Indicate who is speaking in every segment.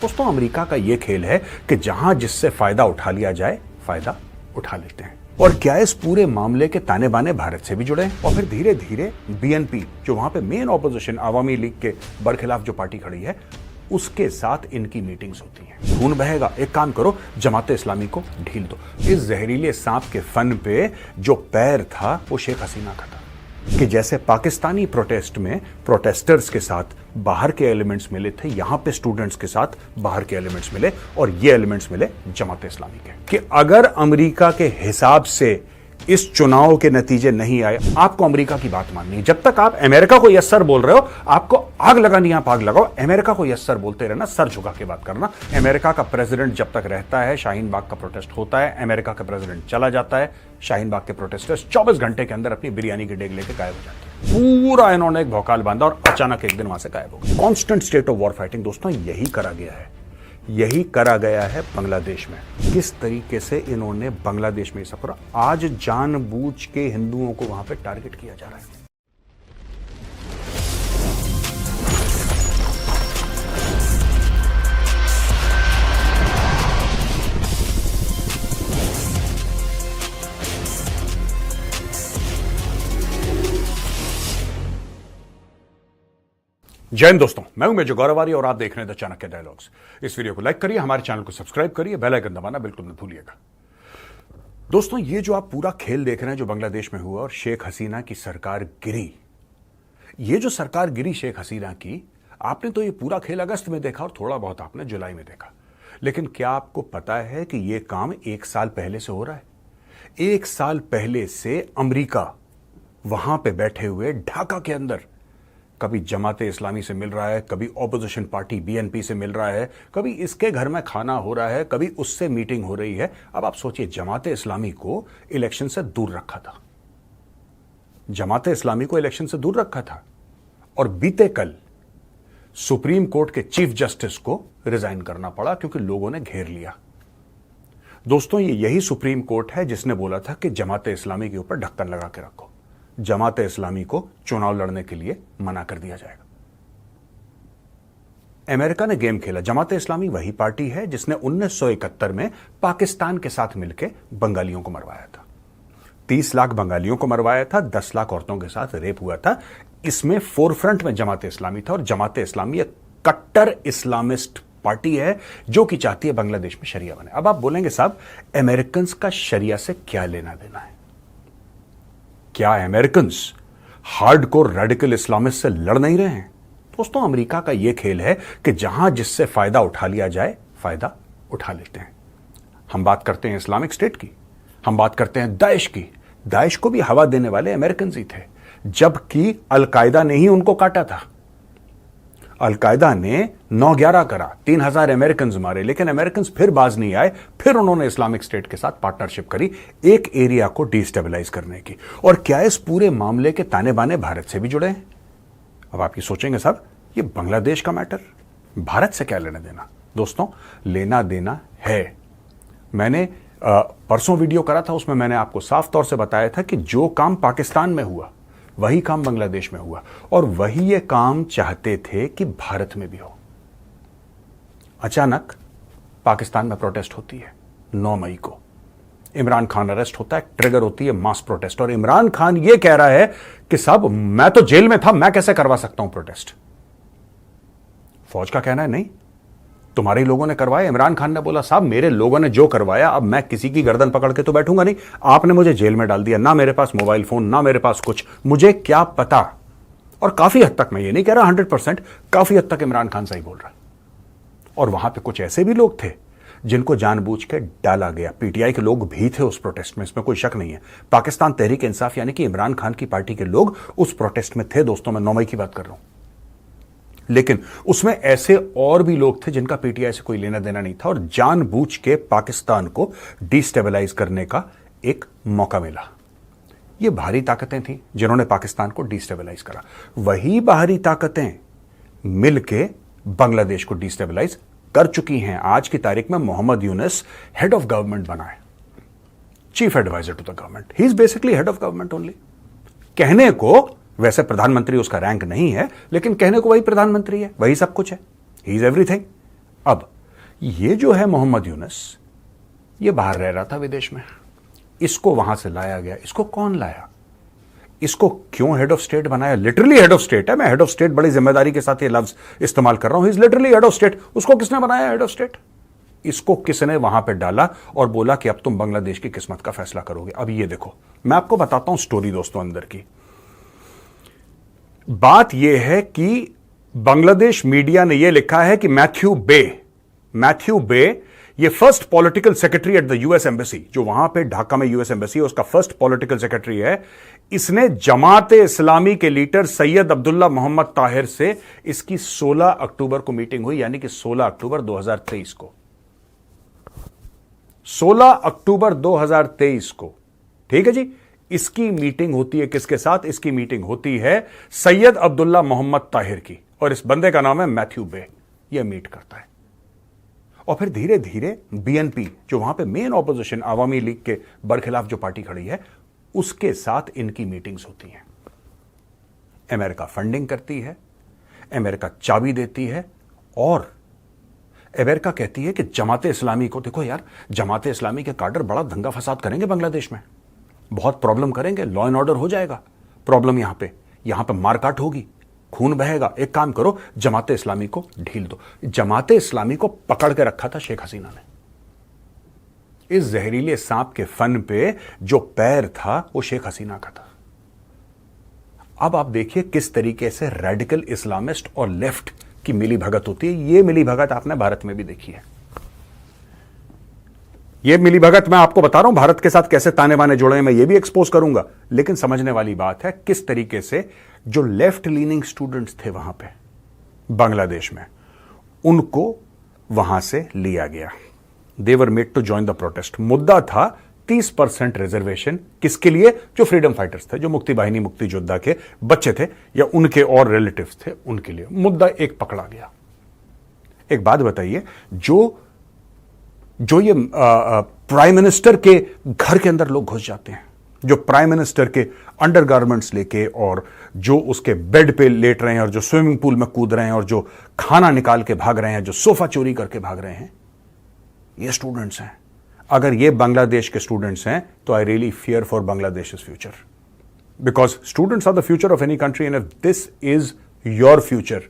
Speaker 1: दोस्तों अमेरिका का यह खेल है कि जहां जिससे फायदा उठा लिया जाए फायदा उठा लेते हैं। और क्या इस पूरे मामले के ताने बाने भारत से भी जुड़े हैं? और फिर धीरे धीरे बीएनपी जो वहां पे मेन ऑपोजिशन आवामी लीग के बरखिलाफ जो पार्टी खड़ी है उसके साथ इनकी मीटिंग्स होती हैं। खून बहेगा, एक काम करो जमाते इस्लामी को ढील दो। इस जहरीले सांप के फन पे जो पैर था वो शेख हसीना का था कि जैसे पाकिस्तानी प्रोटेस्ट में प्रोटेस्टर्स के साथ बाहर के एलिमेंट्स मिले थे, यहां पे स्टूडेंट्स के साथ बाहर के एलिमेंट्स मिले और ये एलिमेंट्स मिले जमात इस्लामी के। कि अगर अमेरिका के हिसाब से इस चुनाव के नतीजे नहीं आए, आपको अमेरिका की बात माननी है। जब तक आप अमेरिका को यस सर बोल रहे हो, आपको आग लगानी है, आप आग लगाओ। अमेरिका को यस सर बोलते रहना, सर झुका के बात करना। अमेरिका का प्रेसिडेंट जब तक रहता है, शाहीन बाग का प्रोटेस्ट होता है, अमेरिका का प्रेसिडेंट चला जाता है, शाहीन बाग के प्रोटेस्टर्स 24 घंटे के अंदर अपनी बिरयानी की डेग लेके गायब हो जाते हैं। पूरा इन्होंने एक भौकाल बांधा और अचानक एक दिन वहां से गायब हो गए। Constant state of war fighting दोस्तों यही करा गया है, यही करा गया है बांग्लादेश में। किस तरीके से इन्होंने बांग्लादेश में सब करा, आज जानबूझ के हिंदुओं को वहां पे टारगेट किया जा रहा है। जय हिंद दोस्तों, मैं हूं मेजर गौरवारी और आप देख रहे हैं द चाणक्य डायलॉग्स। इस वीडियो को लाइक करिए, हमारे चैनल को सब्सक्राइब करिए, बेल आइकन दबाना बिल्कुल मत भूलिएगा। दोस्तों ये जो आप पूरा खेल देख रहे हैं जो बांग्लादेश में हुआ और शेख हसीना की सरकार गिरी, ये जो सरकार गिरी शेख हसीना की, आपने तो ये पूरा खेल अगस्त में देखा और थोड़ा बहुत आपने जुलाई में देखा। लेकिन क्या आपको पता है कि यह काम 1 साल पहले से हो रहा है? 1 साल पहले से अमेरिका वहां पे बैठे हुए ढाका के अंदर कभी जमाते इस्लामी से मिल रहा है, कभी ऑपोजिशन पार्टी बीएनपी से मिल रहा है, कभी इसके घर में खाना हो रहा है, कभी उससे मीटिंग हो रही है। अब आप सोचिए, जमाते इस्लामी को इलेक्शन से दूर रखा था, जमाते इस्लामी को इलेक्शन से दूर रखा था और बीते कल सुप्रीम कोर्ट के चीफ जस्टिस को रिजाइन करना पड़ा क्योंकि लोगों ने घेर लिया। दोस्तों ये यही सुप्रीम कोर्ट है जिसने बोला था कि जमाते इस्लामी के ऊपर ढक्कन लगा के रखो, जमाते इस्लामी को चुनाव लड़ने के लिए मना कर दिया जाएगा। अमेरिका ने गेम खेला। जमाते इस्लामी वही पार्टी है जिसने 1971 में पाकिस्तान के साथ मिलकर बंगालियों को मरवाया था। 30 लाख बंगालियों को मरवाया था, 10 लाख औरतों के साथ रेप हुआ था। इसमें फोरफ्रंट में जमाते इस्लामी था और जमाते इस्लामी एक कट्टर इस्लामिस्ट पार्टी है जो कि चाहती है बांग्लादेश में शरिया बने। अब आप बोलेंगे साहब अमेरिकन का शरिया से क्या लेना देना है? क्या अमेरिकन्स हार्डकोर रेडिकल इस्लामिस्ट से लड़ नहीं रहे हैं? दोस्तों अमेरिका का यह खेल है कि जहां जिससे फायदा उठा लिया जाए फायदा उठा लेते हैं। हम बात करते हैं इस्लामिक स्टेट की, हम बात करते हैं दाइश की। दाइश को भी हवा देने वाले अमेरिकन ही थे, जबकि अलकायदा ने ही उनको काटा था। अलकायदा ने 9/11 करा, 3000 अमेरिकन मारे, लेकिन अमेरिकन फिर बाज नहीं आए। फिर उन्होंने इस्लामिक स्टेट के साथ पार्टनरशिप करी एक एरिया को डिस्टेबलाइज करने की। और क्या इस पूरे मामले के ताने बाने भारत से भी जुड़े हैं? अब आप ये सोचेंगे साहब ये बांग्लादेश का मैटर, भारत से क्या लेना देना? दोस्तों लेना देना है। मैंने परसों वीडियो करा था, उसमें मैंने आपको साफ तौर से बताया था कि जो काम पाकिस्तान में हुआ वही काम बांग्लादेश में हुआ और वही ये काम चाहते थे कि भारत में भी हो। अचानक पाकिस्तान में प्रोटेस्ट होती है 9 मई को, इमरान खान अरेस्ट होता है, ट्रिगर होती है मास प्रोटेस्ट और इमरान खान ये कह रहा है कि साहब मैं तो जेल में था, मैं कैसे करवा सकता हूं प्रोटेस्ट? फौज का कहना है नहीं, तुम्हारे लोगों ने करवाया। इमरान खान ने बोला साहब मेरे लोगों ने जो करवाया, अब मैं किसी की गर्दन पकड़ के तो बैठूंगा नहीं, आपने मुझे जेल में डाल दिया, ना मेरे पास मोबाइल फोन, ना मेरे पास कुछ, मुझे क्या पता। और काफी हद तक, मैं ये नहीं कह रहा 100%, काफी हद तक इमरान खान सही बोल रहा है। और वहां पे कुछ ऐसे भी लोग थे जिनको जानबूझ के डाला गया। पीटीआई के लोग भी थे उस प्रोटेस्ट में, इसमें कोई शक नहीं है। पाकिस्तान तहरीक इंसाफ यानी कि इमरान खान की पार्टी के लोग उस प्रोटेस्ट में थे। दोस्तों मैं 9 मई की बात कर रहा हूं, लेकिन उसमें ऐसे और भी लोग थे जिनका पीटीआई से कोई लेना देना नहीं था और जानबूझ के पाकिस्तान को डिस्टेबलाइज करने का एक मौका मिला। ये बाहरी ताकतें थीं जिन्होंने पाकिस्तान को डिस्टेबलाइज करा। वही बाहरी ताकतें मिलके बांग्लादेश को डिस्टेबलाइज कर चुकी हैं। आज की तारीख में Mohammad Yunus head of government बना है, chief adviser to the government. He is basically head of government only. कहने को वैसे प्रधानमंत्री उसका रैंक नहीं है, लेकिन कहने को वही प्रधानमंत्री है, वही सब कुछ है, ही इज एवरीथिंग। अब ये जो है मोहम्मद यूनुस, ये बाहर रह रहा था विदेश में, इसको वहां से लाया गया। इसको कौन लाया? इसको क्यों हेड ऑफ स्टेट बनाया? लिटरली हेड ऑफ स्टेट है, मैं हेड ऑफ स्टेट बड़ी जिम्मेदारी के साथ ये लफ्ज इस्तेमाल कर रहा हूं। Is literally head of state. उसको किसने बनाया हेड ऑफ स्टेट? इसको किसने वहां पे डाला और बोला कि अब तुम बांग्लादेश की किस्मत का फैसला करोगे। अब ये देखो, मैं आपको बताता हूं स्टोरी दोस्तों अंदर की। बात यह है कि बांग्लादेश मीडिया ने यह लिखा है कि मैथ्यू बे ये first political secretary at the US embassy, जो वहां पे ढाका में यूएस एम्बेसी है, उसका फर्स्ट पॉलिटिकल सेक्रेटरी है। इसने जमाते इस्लामी के लीडर सैयद अब्दुल्ला मोहम्मद ताहिर से इसकी 16 अक्टूबर को मीटिंग हुई, यानी कि 16 अक्टूबर 2023 को। 16 अक्टूबर 2023 को, ठीक है जी। इसकी मीटिंग होती है किसके साथ? इसकी मीटिंग होती है सैयद अब्दुल्ला मोहम्मद ताहिर की, और इस बंदे का नाम है मैथ्यू बे। ये मीट करता है और फिर धीरे धीरे बीएनपी, जो वहां पे मेन ऑपोजिशन अवामी लीग के बरखिलाफ जो पार्टी खड़ी है, उसके साथ इनकी मीटिंग्स होती हैं। अमेरिका फंडिंग करती है, अमेरिका चाबी देती है, और अमेरिका कहती है कि जमाते इस्लामी को, देखो यार, जमाते इस्लामी के काडर बड़ा दंगा फसाद करेंगे बांग्लादेश में, बहुत प्रॉब्लम करेंगे, लॉ एंड ऑर्डर हो जाएगा प्रॉब्लम, यहां पे मारकाट होगी, खून बहेगा। एक काम करो, जमाते इस्लामी को ढील दो। जमाते इस्लामी को पकड़ के रखा था शेख हसीना ने। इस जहरीले सांप के फन पे जो पैर था वो शेख हसीना का था। अब आप देखिए किस तरीके से रेडिकल इस्लामिस्ट और लेफ्ट की मिली भगत होती है। ये मिली भगत आपने भारत में भी देखी है। ये मिली भगत मैं आपको बता रहा हूं भारत के साथ कैसे ताने बाने जुड़े हैं, मैं ये भी एक्सपोज करूंगा। लेकिन समझने वाली बात है किस तरीके से जो लेफ्ट लीनिंग स्टूडेंट्स थे वहां पे बांग्लादेश में, उनको वहां से लिया गया। They were made to join the protest. मुद्दा था 30% रिजर्वेशन। किसके लिए? जो फ्रीडम फाइटर्स थे, जो मुक्ति बाहिनी, मुक्ति योद्धा के बच्चे थे या उनके और रिलेटिव्स थे, उनके लिए मुद्दा एक पकड़ा गया। एक बात बताइए, जो ये प्राइम मिनिस्टर के घर के अंदर लोग घुस जाते हैं, जो प्राइम मिनिस्टर के अंडरगारमेंट्स लेके, और जो उसके बेड पे लेट रहे हैं, और जो स्विमिंग पूल में कूद रहे हैं, और जो खाना निकाल के भाग रहे हैं, जो सोफा चोरी करके भाग रहे हैं, ये स्टूडेंट्स हैं। अगर ये बांग्लादेश के स्टूडेंट्स हैं तो I really fear for Bangladesh future, because students are the future of any country, and if this is your future,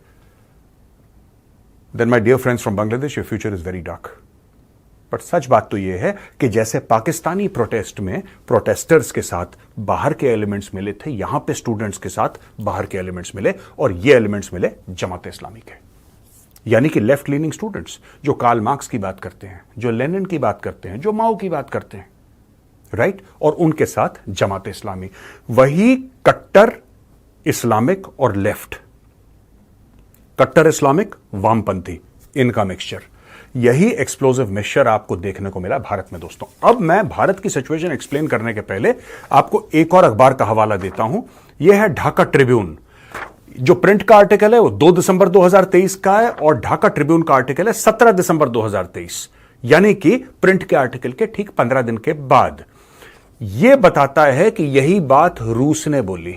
Speaker 1: then my dear friends from Bangladesh, your future is very dark. But सच बात तो यह है कि जैसे Pakistani protest में protesters के साथ बाहर के एलिमेंट्स मिले थे, यहां पे स्टूडेंट्स के साथ बाहर के एलिमेंट्स मिले, और ये एलिमेंट्स मिले जमात इस्लामी के, यानी कि लेफ्ट लीनिंग स्टूडेंट्स, जो कार्ल मार्क्स की बात करते हैं, जो लेनिन की बात करते हैं, जो माओ की बात करते हैं, राइट। और उनके साथ जमात इस्लामी, वही कट्टर इस्लामिक और लेफ्ट, कट्टर इस्लामिक वामपंथी, इनका मिक्सचर, यही एक्सप्लोसिव मिक्सचर आपको देखने को मिला भारत में दोस्तों। अब मैं भारत की सिचुएशन एक्सप्लेन करने के पहले आपको एक और अखबार का हवाला देता हूं। यह है ढाका ट्रिब्यून। जो प्रिंट का आर्टिकल है वो 2 दिसंबर 2023 का है, और ढाका ट्रिब्यून का आर्टिकल है 17 दिसंबर 2023, यानी कि प्रिंट के आर्टिकल के ठीक 15 दिन के बाद। यह बताता है कि यही बात रूस ने बोली।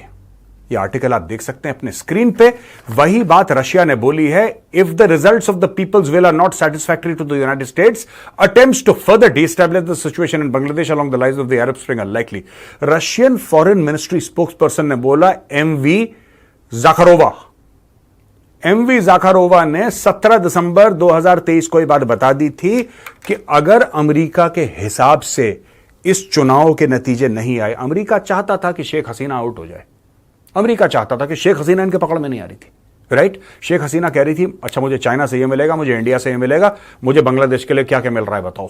Speaker 1: यह आर्टिकल आप देख सकते हैं अपने स्क्रीन पे। वही बात रशिया ने बोली है। If the results of the peoples will are not satisfactory to the United States, attempts to further destabilise the situation in Bangladesh along the lines of the Arab spring are likely. Russian foreign ministry spokesperson ने बोला, MV जाखारोवा ने 17 दिसंबर 2023 को यह बात बता दी थी कि अगर अमेरिका के हिसाब से इस चुनाव के नतीजे नहीं आए, अमेरिका चाहता था कि शेख हसीना आउट हो जाए, अमेरिका चाहता था कि शेख हसीना इनके पकड़ में नहीं आ रही थी, राइट। शेख हसीना कह रही थी, अच्छा मुझे चाइना से ये मिलेगा, मुझे इंडिया से ये मिलेगा, मुझे बांग्लादेश के लिए क्या क्या मिल रहा है बताओ।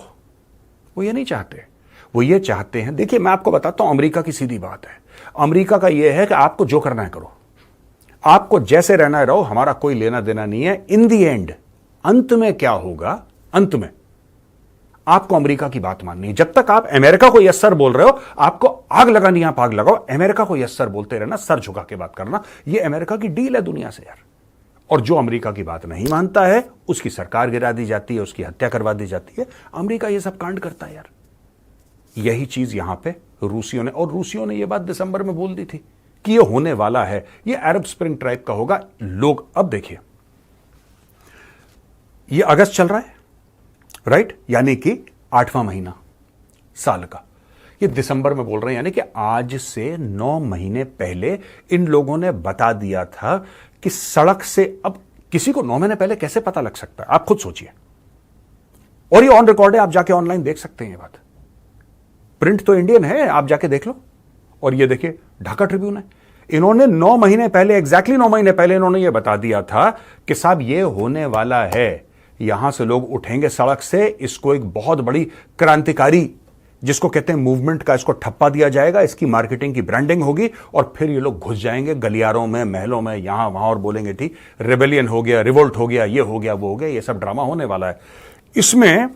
Speaker 1: वो ये नहीं चाहते, वो ये चाहते हैं, देखिए मैं आपको बताता हूं अमेरिका की सीधी बात है। अमेरिका का ये है कि आपको जो करना है करो, आपको जैसे रहना है रहो, हमारा कोई लेना देना नहीं है। इन दी एंड, अंत में क्या होगा, अंत में आपको अमेरिका की बात माननी है। जब तक आप अमेरिका को यस सर बोल रहे हो, आपको आग लगानी, आप आग लगाओ, अमेरिका को यस सर बोलते रहना, सर झुका के बात करना। यह अमेरिका की डील है दुनिया से यार। और जो अमेरिका की बात नहीं मानता है, उसकी सरकार गिरा दी जाती है, उसकी हत्या करवा दी जाती है। अमेरिका यह सब कांड करता है यार। यही चीज यहां पे रूसियों ने, और रूसियों ने यह बात दिसंबर में बोल दी थी कि यह होने वाला है, यह अरब स्प्रिंग टाइप का होगा। लोग अब देखिए, यह अगस्त चल रहा है, राइट, यानी कि 8वां महीना साल का। ये दिसंबर में बोल रहे हैं, यानी कि आज से 9 महीने पहले इन लोगों ने बता दिया था कि सड़क से। अब किसी को 9 महीने पहले कैसे पता लग सकता है, आप खुद सोचिए। और ये ऑन रिकॉर्ड है, आप जाके ऑनलाइन देख सकते हैं ये बात। प्रिंट तो इंडियन है, आप जाके देख लो। और ये देखिए ढाका ट्रिब्यून है। इन्होंने 9 महीने पहले, एग्जैक्टली 9 महीने पहले इन्होंने ये बता दिया था कि साहब ये होने वाला है, यहां से लोग उठेंगे सड़क से, इसको एक बहुत बड़ी क्रांतिकारी, जिसको कहते हैं मूवमेंट का, इसको ठप्पा दिया जाएगा, इसकी मार्केटिंग की ब्रांडिंग होगी और फिर ये लोग घुस जाएंगे गलियारों में, महलों में, यहां वहां और बोलेंगे ठीक रेबेलियन हो गया, रिवोल्ट हो गया, ये हो गया, वो हो गया। ये सब ड्रामा होने वाला है। इसमें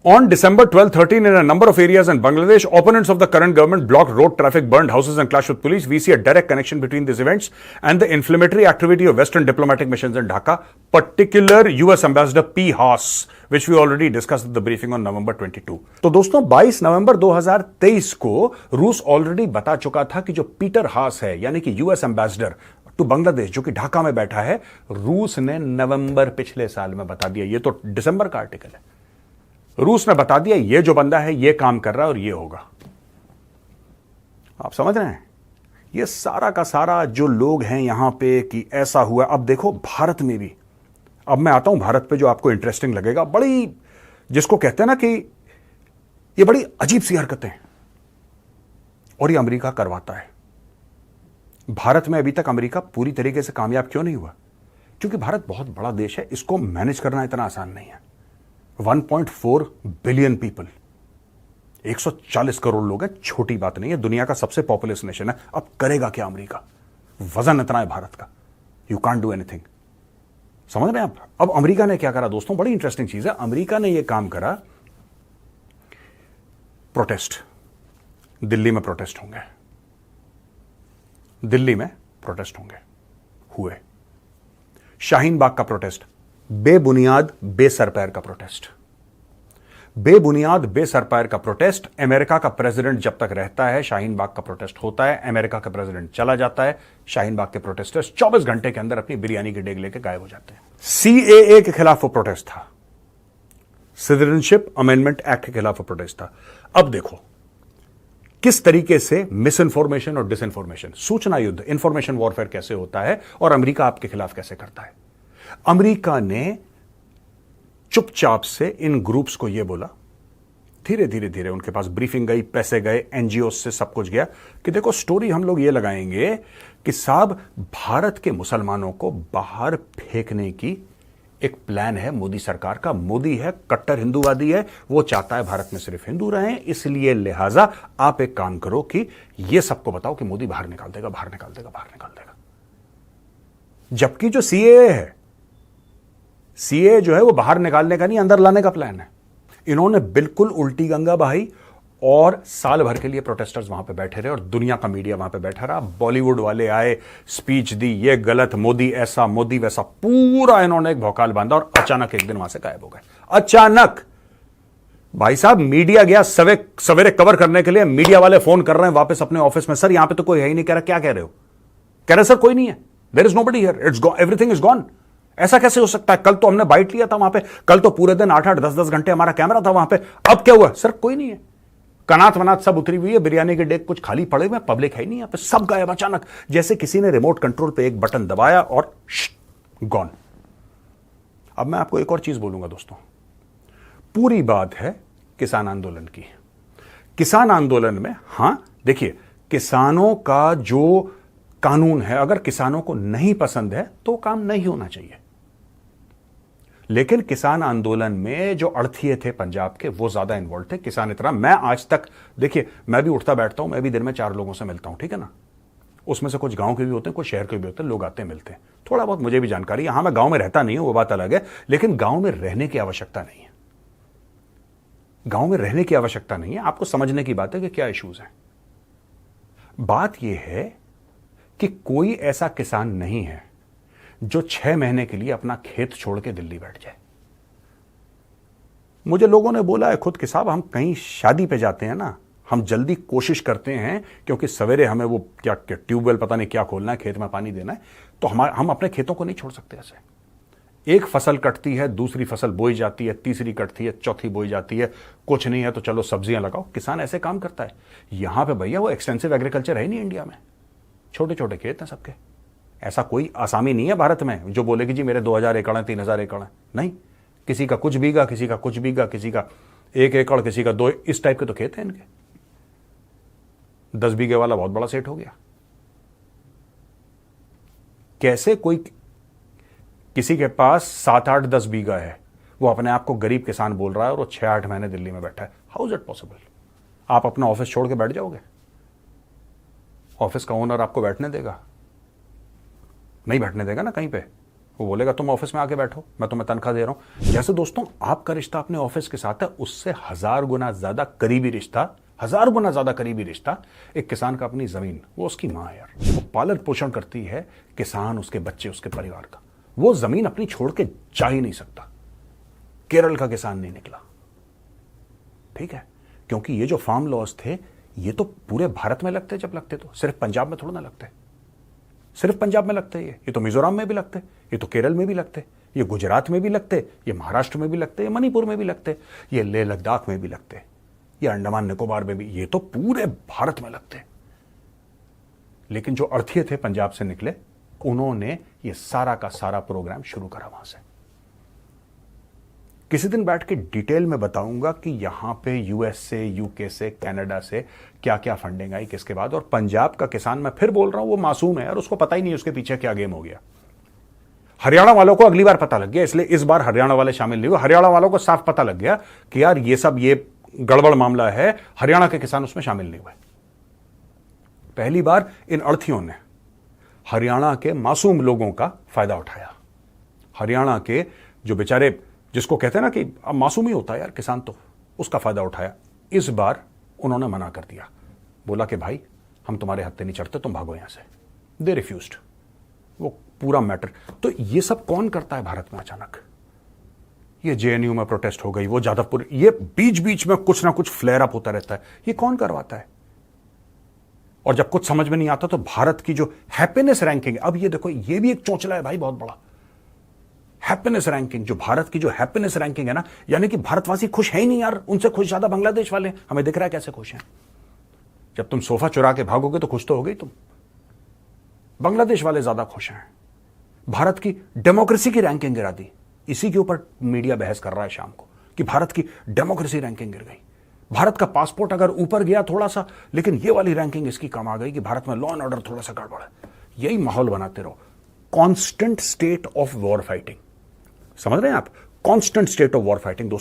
Speaker 1: on December 12, 13, in a number of areas in Bangladesh, opponents of the current government blocked road traffic, burned houses, and clashed with police. We see a direct connection between these events and the inflammatory activity of Western diplomatic missions in Dhaka, particular US Ambassador P. Haas, which we already discussed at the briefing on November 22. तो दोस्तों 22 नवंबर 2023 को रूस already बता चुका था कि जो Peter हास है, यानी कि यूएस एम्बेसडर टू बांग्लादेश, जो कि ढाका में बैठा है, रूस ने नवंबर पिछले साल में बता दिया। ये तो दिसंबर का आर्टिकल है। रूस ने बता दिया ये जो बंदा है ये काम कर रहा है और ये होगा। आप समझ रहे हैं, ये सारा का सारा जो लोग हैं यहां पे कि ऐसा हुआ। अब देखो भारत में भी, अब मैं आता हूं भारत पे, जो आपको इंटरेस्टिंग लगेगा। बड़ी, जिसको कहते हैं ना कि ये बड़ी अजीब सी हरकतें हैं और ये अमेरिका करवाता है। भारत में अभी तक अमेरिका पूरी तरीके से कामयाब क्यों नहीं हुआ? क्योंकि भारत बहुत बड़ा देश है, इसको मैनेज करना इतना आसान नहीं है। 1.4 बिलियन पीपल, 140 करोड़ लोग हैं, छोटी बात नहीं है। दुनिया का सबसे पॉपुलस नेशन है। अब करेगा क्या अमेरिका? वजन इतना है भारत का, यू कांट डू एनीथिंग। समझ रहे हैं आप? अब अमेरिका ने क्या करा दोस्तों, बड़ी इंटरेस्टिंग चीज है। अमेरिका ने यह काम करा, प्रोटेस्ट, दिल्ली में प्रोटेस्ट होंगे, दिल्ली में प्रोटेस्ट होंगे, हुए। शाहीन बाग का प्रोटेस्ट, बेबुनियाद बेसरपैर का प्रोटेस्ट, बेबुनियाद बेसरपैर का प्रोटेस्ट। अमेरिका का प्रेसिडेंट जब तक रहता है शाहीन बाग का प्रोटेस्ट होता है, अमेरिका का प्रेसिडेंट चला जाता है, शाहीन बाग के प्रोटेस्टर्स 24 घंटे के अंदर अपनी बिरयानी की डेग लेके गायब हो जाते हैं। सीएए के खिलाफ वो प्रोटेस्ट था, सिटीजनशिप अमेंडमेंट एक्ट के खिलाफ वो प्रोटेस्ट था। अब देखो किस तरीके से मिस इंफॉर्मेशन और डिसइंफॉर्मेशन, सूचना युद्ध, इंफॉर्मेशन वॉरफेयर कैसे होता है और अमेरिका आपके खिलाफ कैसे करता है। अमेरिका ने चुपचाप से इन ग्रुप्स को यह बोला, धीरे धीरे धीरे उनके पास ब्रीफिंग गई, पैसे गए, एनजीओ से सब कुछ गया कि देखो स्टोरी हम लोग ये लगाएंगे कि साहब भारत के मुसलमानों को बाहर फेंकने की एक प्लान है मोदी सरकार का। मोदी है कट्टर हिंदूवादी है, वो चाहता है भारत में सिर्फ हिंदू रहें, इसलिए लिहाजा आप एक काम करो कि ये सबको बताओ कि मोदी बाहर निकाल देगा, बाहर निकाल देगा, बाहर निकाल देगा। जबकि जो सीएए है, सीए जो है वो बाहर निकालने का नहीं, अंदर लाने का प्लान है। इन्होंने बिल्कुल उल्टी गंगा बहाई और साल भर के लिए प्रोटेस्टर्स वहां पे बैठे रहे और दुनिया का मीडिया वहां पे बैठा रहा। बॉलीवुड वाले आए, स्पीच दी, ये गलत, मोदी ऐसा, मोदी वैसा, पूरा इन्होंने एक भौकाल बांधा और अचानक एक दिन वहां से गायब हो गए। अचानक भाई साहब मीडिया गया सवेरे कवर करने के लिए, मीडिया वाले फोन कर रहे हैं वापस अपने ऑफिस में, सर यहां पे तो कोई है ही नहीं। कह रहा क्या कह रहे हो? कह रहे सर कोई नहीं है, there is nobody here, it's gone, everything is gone. ऐसा कैसे हो सकता है? कल तो हमने बाइट लिया था वहां पे, कल तो पूरे दिन 8-8, 10-10 घंटे हमारा कैमरा था वहां पे, अब क्या हुआ? सर कोई नहीं है, कनात वनात सब उतरी हुई है, बिरयानी के डेग कुछ खाली पड़े हुए, पब्लिक है नहीं यहां पे, सब गायब अचानक, जैसे किसी ने रिमोट कंट्रोल पे एक बटन दबाया और गॉन। अब मैं आपको एक और चीज बोलूंगा दोस्तों, पूरी बात है किसान आंदोलन की। किसान आंदोलन में, हां देखिए, किसानों का जो कानून है, अगर किसानों को नहीं पसंद है तो काम नहीं होना चाहिए। लेकिन किसान आंदोलन में जो अड़थिए थे पंजाब के, वो ज्यादा इन्वॉल्व थे। किसान इतना, मैं आज तक, देखिए मैं भी उठता बैठता हूं, मैं भी दिन में 4 लोगों से मिलता हूं, ठीक है ना। उसमें से कुछ गांव के भी होते हैं, कुछ शहर के भी होते हैं, लोग आते हैं मिलते हैं, थोड़ा बहुत मुझे भी जानकारी। यहां मैं गांव में रहता नहीं हूं, वो बात अलग है, लेकिन गांव में रहने की आवश्यकता नहीं है। गांव में रहने की आवश्यकता नहीं है, आपको समझने की बात है कि क्या इश्यूज हैं। बात यह है कि कोई ऐसा किसान नहीं है जो 6 महीने के लिए अपना खेत छोड़ के दिल्ली बैठ जाए। मुझे लोगों ने बोला है खुद कि साहब हम कहीं शादी पे जाते हैं ना, हम जल्दी कोशिश करते हैं क्योंकि सवेरे हमें वो क्या ट्यूबवेल पता नहीं क्या खोलना है, खेत में पानी देना है, तो हम अपने खेतों को नहीं छोड़ सकते ऐसे। एक फसल कटती है, दूसरी फसल बोई जाती है, तीसरी कटती है, चौथी बोई जाती है, कुछ नहीं है तो चलो सब्जियां लगाओ। किसान ऐसे काम करता है। यहां पे भैया वो एक्सटेंसिव एग्रीकल्चर है नहीं इंडिया में, छोटे छोटे खेत हैं सबके। ऐसा कोई आसामी नहीं है भारत में जो बोले कि जी मेरे 2000 एकड़ है, 3000 एकड़ है। नहीं, किसी का कुछ बीघा, किसी का कुछ बीघा, किसी का 1 एकड़, किसी का 2, इस टाइप के तो खेत हैं इनके। 10 बीघे वाला बहुत बड़ा सेठ हो गया। कैसे कोई किसी के पास 7-8, 10 बीघा है, वो अपने आप को गरीब किसान बोल रहा है और वो 6-8 महीने दिल्ली में बैठा है? How is it possible? आप अपना ऑफिस छोड़ के बैठ जाओगे? ऑफिस का ओनर आपको बैठने देगा? नहीं बैठने देगा ना कहीं पे। वो बोलेगा तुम ऑफिस में आके बैठो, मैं तुम्हें तनख्वाह दे रहा हूं। जैसे दोस्तों आपका रिश्ता अपने ऑफिस के साथ है, उससे 1000 गुना ज्यादा करीबी रिश्ता, 1000 गुना ज्यादा करीबी रिश्ता एक किसान का अपनी जमीन। वो उसकी मां है यार, वो पालन पोषण करती है किसान, उसके बच्चे, उसके परिवार का। वो जमीन अपनी छोड़ के जा ही नहीं सकता। केरल का किसान नहीं निकला, ठीक है, क्योंकि ये जो फार्म लॉज थे ये तो पूरे भारत में लगते, जब लगते तो सिर्फ पंजाब में थोड़ा ना लगते। सिर्फ पंजाब में लगते ये तो मिजोरम में भी लगते, ये तो केरल में भी लगते, ये गुजरात में भी लगते, ये महाराष्ट्र में भी लगते, ये मणिपुर में भी लगते, ये लेह लद्दाख में भी लगते, ये अंडमान निकोबार में भी, ये तो पूरे भारत में लगते। लेकिन जो अर्थीय थे पंजाब से निकले, उन्होंने ये सारा का सारा प्रोग्राम शुरू करा वहां से। किसी दिन बैठ के डिटेल में बताऊंगा कि यहां पे यूएस से, यूके से, कनाडा से क्या क्या फंडिंग आई किसके बाद। और पंजाब का किसान, मैं फिर बोल रहा हूं, वो मासूम है और उसको पता ही नहीं उसके पीछे क्या गेम हो गया। हरियाणा वालों को अगली बार पता लग गया, इसलिए इस बार हरियाणा वाले शामिल नहीं हुए। हरियाणा वालों को साफ पता लग गया कि यार ये सब ये गड़बड़ मामला है, हरियाणा के किसान उसमें शामिल नहीं हुए। पहली बार इन अर्थीयों ने हरियाणा के मासूम लोगों का फायदा उठाया। हरियाणा के जो बेचारे, जिसको कहते हैं ना कि अब मासूम ही होता है यार किसान, तो उसका फायदा उठाया। इस बार उन्होंने मना कर दिया, बोला कि भाई हम तुम्हारे हत्थे नहीं चढ़ते, तुम भागो यहां से। दे रिफ्यूज्ड। वो पूरा मैटर तो ये सब कौन करता है भारत में अचानक? ये जेएनयू में प्रोटेस्ट हो गई, वो जादवपुर, ये बीच बीच में कुछ ना कुछ फ्लेयर अप होता रहता है। ये कौन करवाता है? और जब कुछ समझ में नहीं आता तो भारत की जो हैप्पीनेस रैंकिंग, अब ये देखो, ये भी एक चोंचला है भाई बहुत बड़ा। हैप्पीनेस रैंकिंग, जो भारत की जो हैप्पीनेस रैंकिंग है ना, यानी कि भारतवासी खुश है ही नहीं यार, उनसे खुश ज्यादा बांग्लादेश वाले। हमें दिख रहा है कैसे खुश हैं। जब तुम सोफा चुरा के भागोगे तो खुश तो हो गई तुम। बांग्लादेश वाले ज्यादा खुश हैं। भारत की डेमोक्रेसी की रैंकिंग गिरा दी। इसी के ऊपर मीडिया बहस कर रहा है शाम को कि भारत की डेमोक्रेसी रैंकिंग गिर गई। भारत का पासपोर्ट अगर ऊपर गया थोड़ा सा, लेकिन ये वाली रैंकिंग इसकी कम आ गई कि भारत में लॉ एंड ऑर्डर थोड़ा सा गड़बड़ है। यही माहौल बनाते रहो। Constant state of war fighting, समझ रहे हैं आप? Constant state of war fighting दोस्तों।